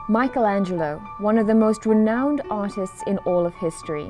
Michelangelo, one of the most renowned artists in all of history.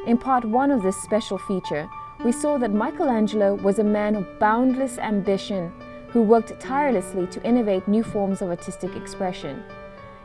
In part one of this special feature, we saw that Michelangelo was a man of boundless ambition who worked tirelessly to innovate new forms of artistic expression.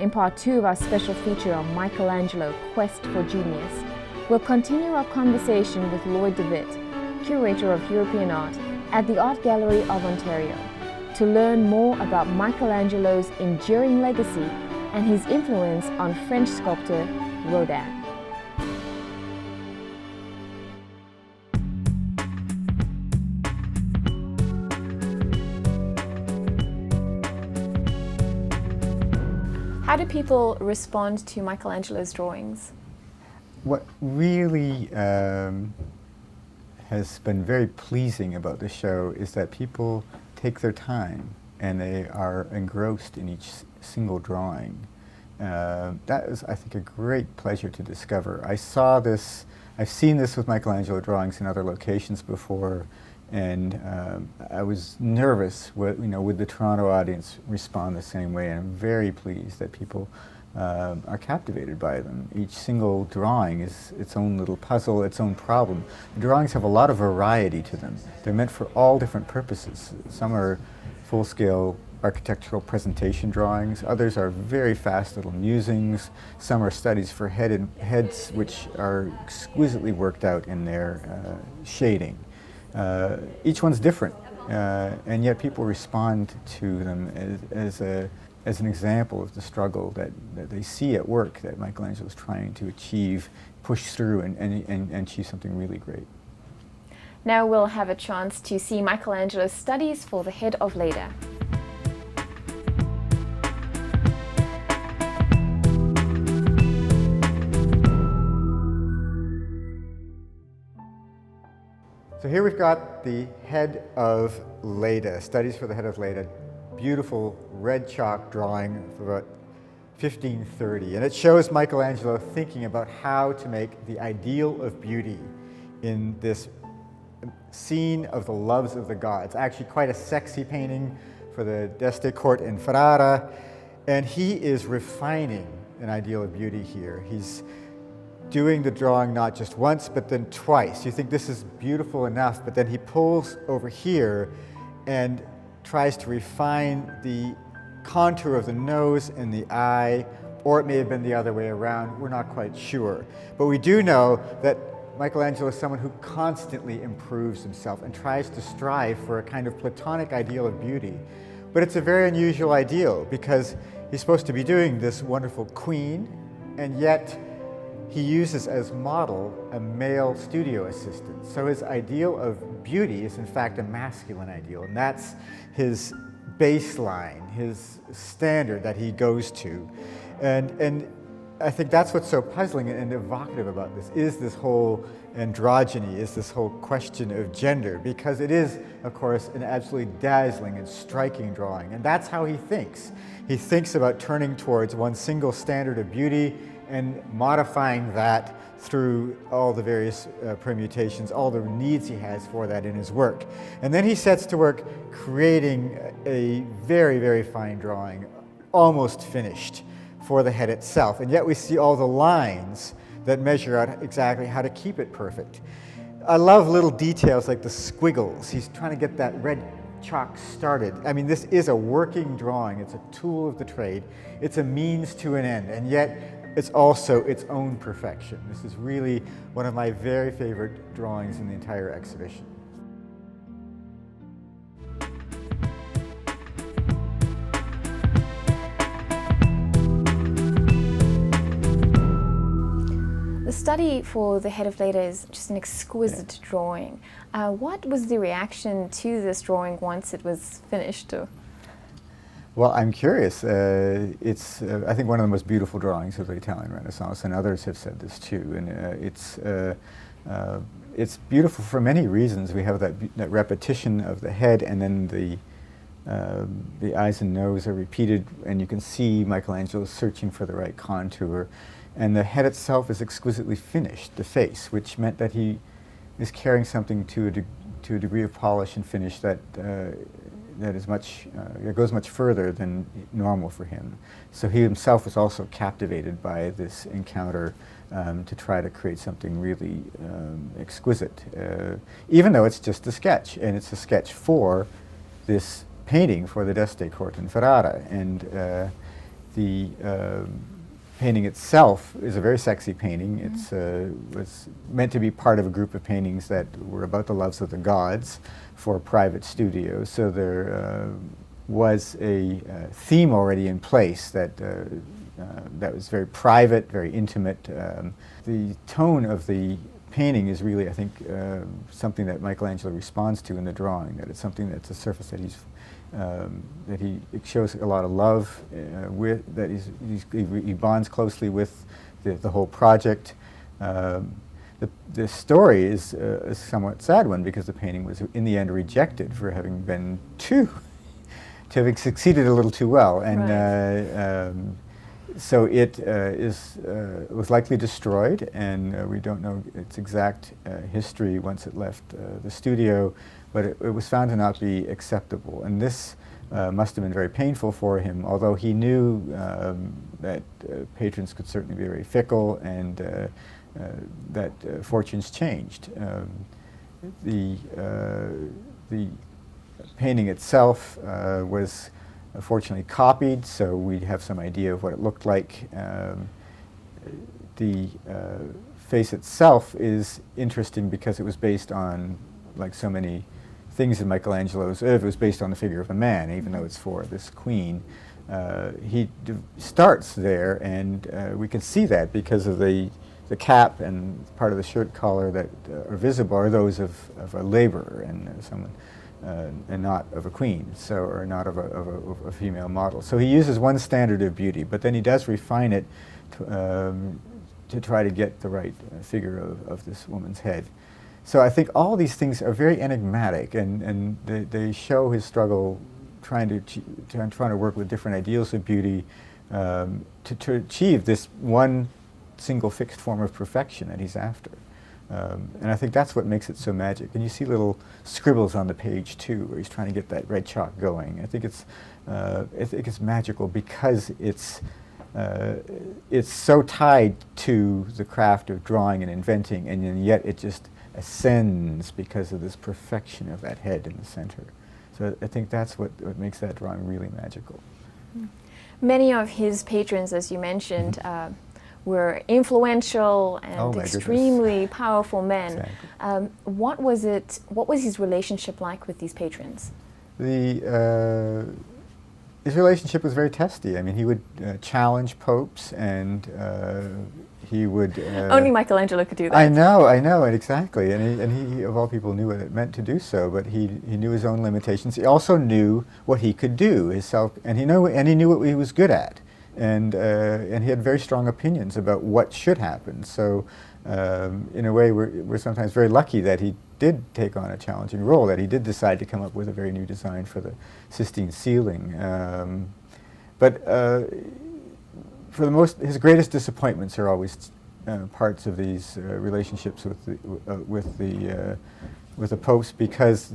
In part two of our special feature on Michelangelo, Quest for Genius, we'll continue our conversation with Lloyd DeWitt, Curator of European Art at the Art Gallery of Ontario, to learn more about Michelangelo's enduring legacy and his influence on French sculptor Rodin. How do people respond to Michelangelo's drawings? What really has been very pleasing about the show is that people take their time and they are engrossed in each single drawing. That is, I think, a great pleasure to discover. I've seen this with Michelangelo drawings in other locations before, and I was nervous would the Toronto audience respond the same way, and I'm very pleased that people are captivated by them. Each single drawing is its own little puzzle, its own problem. The drawings have a lot of variety to them. They're meant for all different purposes. Some are full-scale architectural presentation drawings, others are very fast little musings, some are studies for heads which are exquisitely worked out in their shading. Each one's different, and yet people respond to them as an example of the struggle that they see at work that Michelangelo is trying to achieve, push through and achieve something really great. Now we'll have a chance to see Michelangelo's studies for the head of Leda. So here we've got the head of Leda, studies for the head of Leda. Beautiful red chalk drawing of about 1530, and it shows Michelangelo thinking about how to make the ideal of beauty in this scene of the loves of the gods. Actually quite a sexy painting for the D'Este court in Ferrara, and he is refining an ideal of beauty here. He's doing the drawing not just once but then twice. You think this is beautiful enough, but then he pulls over here and tries to refine the contour of the nose and the eye, or it may have been the other way around, we're not quite sure. But we do know that Michelangelo is someone who constantly improves himself and tries to strive for a kind of Platonic ideal of beauty. But it's a very unusual ideal because he's supposed to be doing this wonderful queen, and yet he uses as model a male studio assistant. So his ideal of beauty is in fact a masculine ideal, and that's his baseline, his standard that he goes to. And I think that's what's so puzzling and evocative about this, is this whole androgyny, is this whole question of gender, because it is, of course, an absolutely dazzling and striking drawing. And that's how he thinks. He thinks about turning towards one single standard of beauty and modifying that through all the various permutations, all the needs he has for that in his work. And then he sets to work creating a very, very fine drawing, almost finished, for the head itself. And yet we see all the lines that measure out exactly how to keep it perfect. I love little details like the squiggles. He's trying to get that red chalk started. I mean, this is a working drawing. It's a tool of the trade. It's a means to an end, and yet it's also its own perfection. This is really one of my very favorite drawings in the entire exhibition. The study for the head of Leda is just an exquisite drawing. What was the reaction to this drawing once it was finished? Well, I'm curious. It's, I think, one of the most beautiful drawings of the Italian Renaissance, and others have said this too. And it's beautiful for many reasons. We have that repetition of the head, and then the eyes and nose are repeated, and you can see Michelangelo searching for the right contour. And the head itself is exquisitely finished, the face, which meant that he is carrying something to a degree of polish and finish that is much, it goes much further than normal for him. So he himself was also captivated by this encounter to try to create something really exquisite, even though it's just a sketch, and it's a sketch for this painting for the D'Este Court in Ferrara. And the painting itself is a very sexy painting. It's was meant to be part of a group of paintings that were about the loves of the gods for a private studio. So there was a theme already in place that that was very private, very intimate. The tone of the painting is really, I think, something that Michelangelo responds to in the drawing. That it's something that's a surface that he shows a lot of love with. That he bonds closely with the whole project. The story is a somewhat sad one because the painting was in the end rejected for having been having succeeded a little too well, and so it was likely destroyed, and we don't know its exact history once it left the studio, but it was found to not be acceptable, and this must have been very painful for him, although he knew that patrons could certainly be very fickle, and that fortunes changed. The painting itself was fortunately copied, so we have some idea of what it looked like. The face itself is interesting because it was based on, like so many things in Michelangelo's oeuvre, it was based on the figure of a man, even though it's for this queen. He starts there, and we can see that because of the cap and part of the shirt collar that are visible are those of a laborer and someone, and not of a queen, so, or not of a female model. So he uses one standard of beauty, but then he does refine it to try to get the right figure of this woman's head. So I think all these things are very enigmatic, and they show his struggle trying to work with different ideals of beauty to achieve this one single fixed form of perfection that he's after. And I think that's what makes it so magic. And you see little scribbles on the page too, where he's trying to get that red chalk going. I think it's magical because it's so tied to the craft of drawing and inventing, and yet it just ascends because of this perfection of that head in the center. So I think that's what makes that drawing really magical. Many of his patrons, as you mentioned, were influential and extremely powerful men. Exactly. What was his relationship like with these patrons? His relationship was very testy. I mean, he would challenge popes, and he would... Only Michelangelo could do that. I know, and exactly. And he, of all people, knew what it meant to do so, but he knew his own limitations. He also knew what he could do, and he knew what he was good at. And he had very strong opinions about what should happen. So in a way, we're sometimes very lucky that he did take on a challenging role, that he did decide to come up with a very new design for the Sistine ceiling. But for the most, his greatest disappointments are always parts of these relationships with the popes, because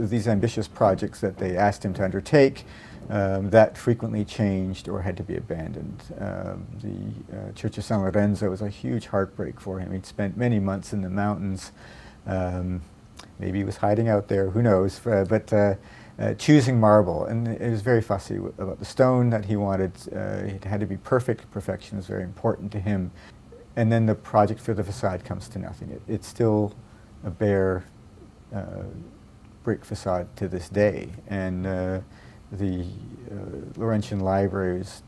of these ambitious projects that they asked him to undertake. That frequently changed or had to be abandoned. The Church of San Lorenzo was a huge heartbreak for him. He'd spent many months in the mountains. Maybe he was hiding out there, who knows, but choosing marble. And it was very fussy about the stone that he wanted. It had to be perfect. Perfection was very important to him. And then the project for the facade comes to nothing. It's still a bare brick facade to this day. And the Laurentian Library is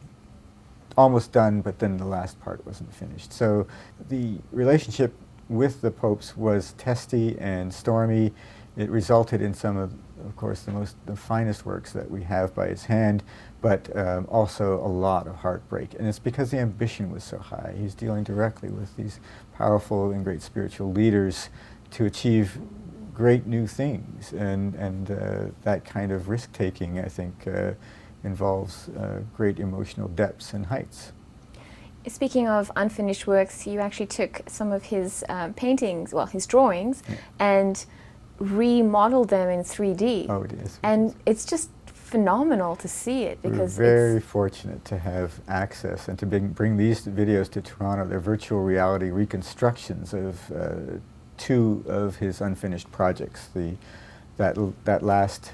almost done, but then the last part wasn't finished. So the relationship with the popes was testy and stormy. It resulted in some of course, the finest works that we have by his hand, but also a lot of heartbreak. And it's because the ambition was so high. He's dealing directly with these powerful and great spiritual leaders to achieve great new things, and that kind of risk-taking, I think, involves great emotional depths and heights. Speaking of unfinished works, you actually took some of his paintings, well, his drawings, and remodeled them in 3D. Oh, it is. And it's just phenomenal to see it, because we're very fortunate to have access and to bring these videos to Toronto. They're virtual reality reconstructions of two of his unfinished projects. That last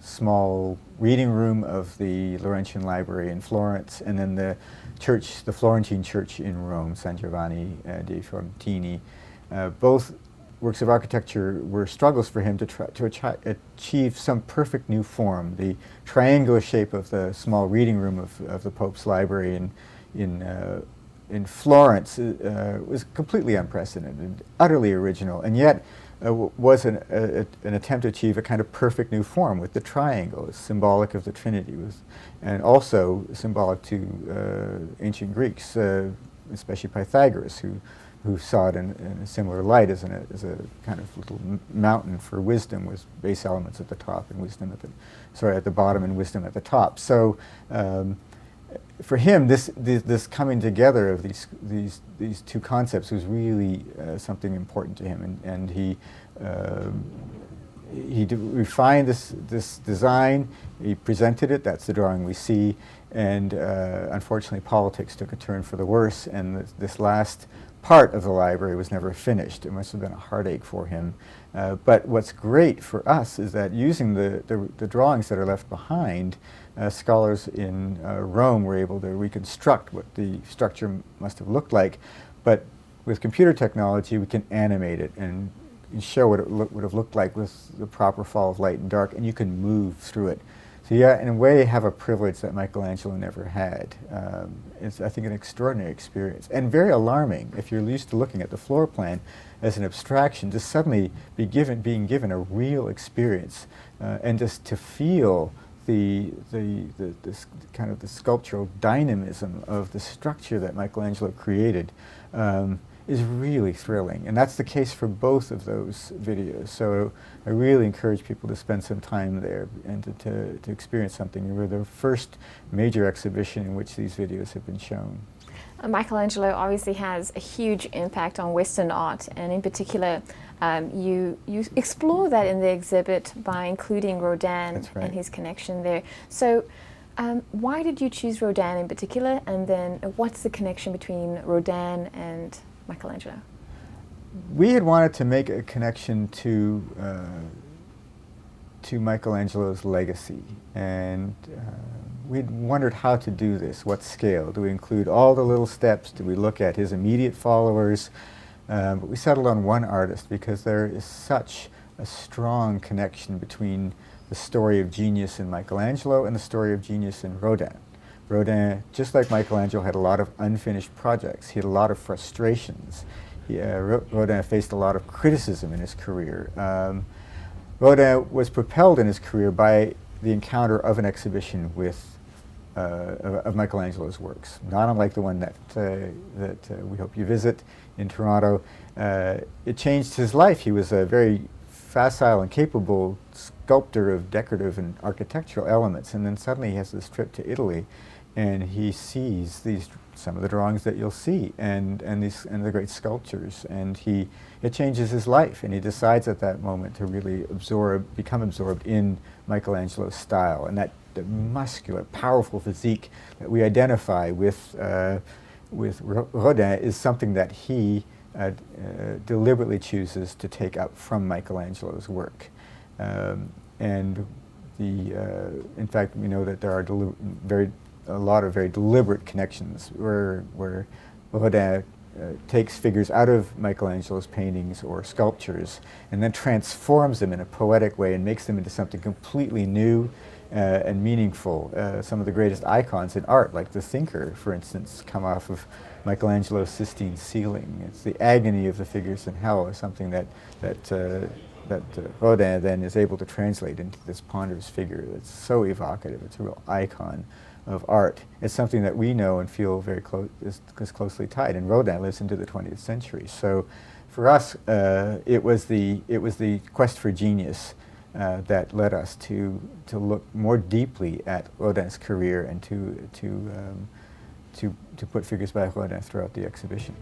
small reading room of the Laurentian Library in Florence, and then the church, the Florentine church in Rome, San Giovanni dei Frontini. Both works of architecture were struggles for him to try to achieve some perfect new form. The triangular shape of the small reading room of the Pope's library in Florence was completely unprecedented, utterly original, and yet was an attempt to achieve a kind of perfect new form with the triangle. It's symbolic of the Trinity, and also symbolic to ancient Greeks, especially Pythagoras, who saw it in a similar light as a kind of little mountain for wisdom, with base elements at the top and wisdom at the bottom and wisdom at the top. So for him, this coming together of these two concepts was really something important to him, and he refined this design. He presented it. That's the drawing we see, and unfortunately, politics took a turn for the worse, and this last part of the library was never finished. It must have been a heartache for him. But what's great for us is that using the drawings that are left behind, scholars in Rome were able to reconstruct what the structure must have looked like. But with computer technology, we can animate it and show what it would have looked like with the proper fall of light and dark, and you can move through it. So yeah, in a way, have a privilege that Michelangelo never had. It's, I think, an extraordinary experience, and very alarming if you're used to looking at the floor plan as an abstraction, to suddenly being given a real experience, and just to feel this kind of the sculptural dynamism of the structure that Michelangelo created. Is really thrilling, and that's the case for both of those videos. So I really encourage people to spend some time there and to experience something. We're the first major exhibition in which these videos have been shown. Michelangelo obviously has a huge impact on Western art, and in particular, you explore that in the exhibit by including Rodin. That's right. And his connection there. So why did you choose Rodin in particular, and then what's the connection between Rodin and Michelangelo? We had wanted to make a connection to Michelangelo's legacy, and we'd wondered how to do this. What scale? Do we include all the little steps? Do we look at his immediate followers? But we settled on one artist because there is such a strong connection between the story of genius in Michelangelo and the story of genius in Rodin. Rodin, just like Michelangelo, had a lot of unfinished projects. He had a lot of frustrations. Rodin faced a lot of criticism in his career. Rodin was propelled in his career by the encounter of an exhibition with of Michelangelo's works, not unlike the one that we hope you visit in Toronto. It changed his life. He was a very facile and capable sculptor of decorative and architectural elements, and then suddenly he has this trip to Italy, and he sees some of the drawings that you'll see, and the great sculptures, and it changes his life, and he decides at that moment to really become absorbed in Michelangelo's style, and that the muscular, powerful physique that we identify with Rodin is something that he deliberately chooses to take up from Michelangelo's work. In fact, we know that there are a lot of very deliberate connections where Rodin takes figures out of Michelangelo's paintings or sculptures and then transforms them in a poetic way and makes them into something completely new and meaningful. Some of the greatest icons in art, like the Thinker, for instance, come off of Michelangelo's Sistine ceiling. It's the agony of the figures in hell is something that Rodin then is able to translate into this ponderous figure that's so evocative. It's a real icon of art. It's something that we know and feel very is closely tied, and Rodin lives into the 20th century. So for us, it was the quest for genius that led us to look more deeply at Rodin's career and to put figures by Rodin throughout the exhibition.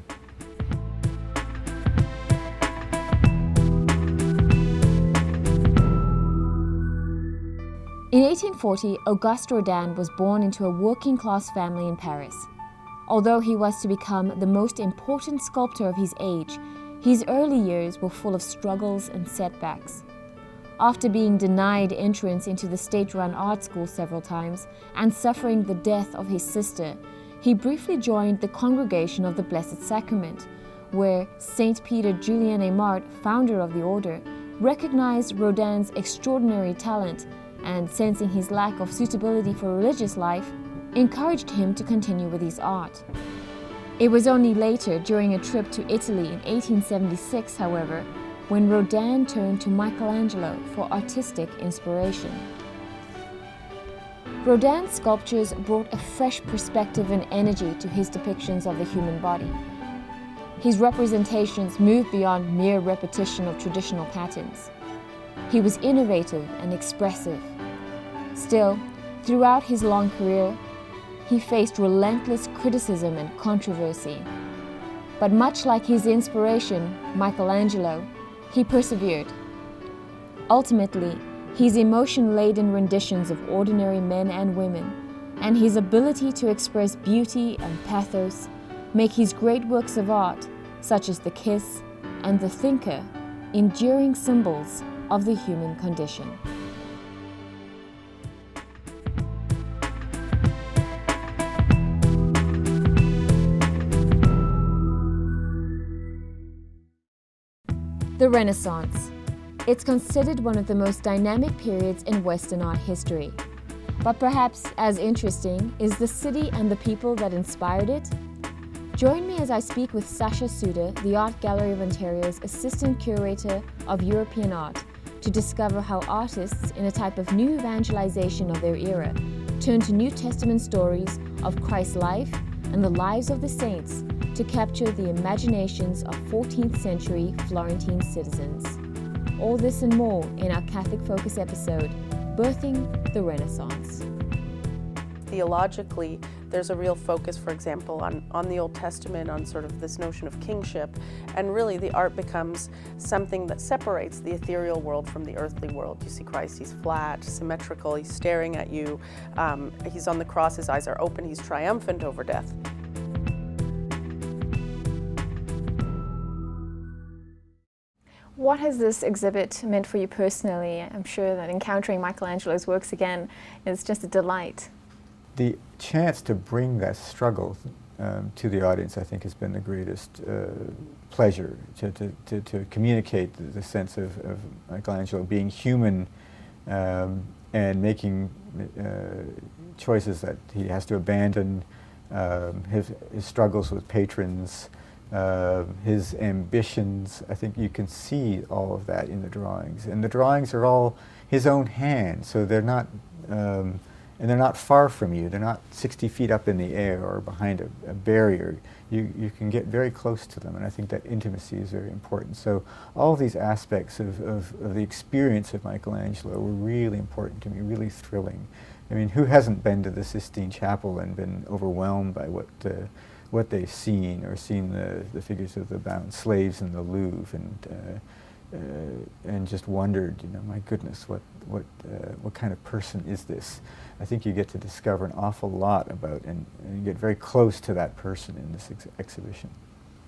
1840, Auguste Rodin was born into a working-class family in Paris. Although he was to become the most important sculptor of his age, his early years were full of struggles and setbacks. After being denied entrance into the state-run art school several times and suffering the death of his sister, he briefly joined the Congregation of the Blessed Sacrament, where Saint Peter Julien Aimard, founder of the order, recognized Rodin's extraordinary talent and, sensing his lack of suitability for religious life, encouraged him to continue with his art. It was only later, during a trip to Italy in 1876, however, when Rodin turned to Michelangelo for artistic inspiration. Rodin's sculptures brought a fresh perspective and energy to his depictions of the human body. His representations moved beyond mere repetition of traditional patterns. He was innovative and expressive. Still, throughout his long career, he faced relentless criticism and controversy. But much like his inspiration, Michelangelo, he persevered. Ultimately, his emotion-laden renditions of ordinary men and women, and his ability to express beauty and pathos, make his great works of art, such as The Kiss and The Thinker, enduring symbols of the human condition. The Renaissance. It's considered one of the most dynamic periods in Western art history. But perhaps as interesting is the city and the people that inspired it. Join me as I speak with Sasha Suda, the Art Gallery of Ontario's Assistant Curator of European Art, to discover how artists, in a type of new evangelization of their era, turn to New Testament stories of Christ's life and the lives of the saints to capture the imaginations of 14th century Florentine citizens. All this and more in our Catholic Focus episode, Birthing the Renaissance. Theologically, there's a real focus, for example, on the Old Testament, on sort of this notion of kingship, and really the art becomes something that separates the ethereal world from the earthly world. You see Christ, he's flat, symmetrical, he's staring at you, he's on the cross, his eyes are open, he's triumphant over death. What has this exhibit meant for you personally? I'm sure that encountering Michelangelo's works again is just a delight. The chance to bring that struggle to the audience, I think, has been the greatest pleasure, to communicate the sense of Michelangelo being human and making choices that he has to abandon, his struggles with patrons, his ambitions. I think you can see all of that in the drawings. And the drawings are all his own hand, so they're not and they're not far from you. They're not 60 feet up in the air or behind a barrier. You can get very close to them, and I think that intimacy is very important. So all of these aspects of the experience of Michelangelo were really important to me, really thrilling. I memean, who hasn't been to the Sistine Chapel and been overwhelmed by what they've seen, or seen the figures of the bound slaves in the Louvre, and just wondered, you know, my goodness, what kind of person is this? I think you get to discover an awful lot about, and you get very close to that person in this exhibition.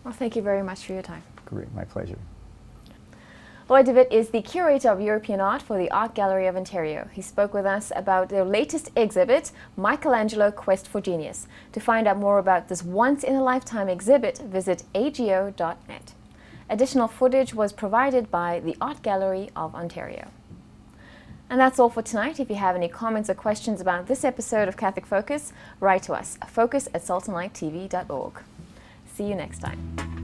Well, thank you very much for your time. Great, my pleasure. Lloyd DeWitt is the Curator of European Art for the Art Gallery of Ontario. He spoke with us about their latest exhibit, Michelangelo Quest for Genius. To find out more about this once-in-a-lifetime exhibit, visit ago.net. Additional footage was provided by the Art Gallery of Ontario. And that's all for tonight. If you have any comments or questions about this episode of Catholic Focus, write to us, focus@saltandlighttv.org. See you next time.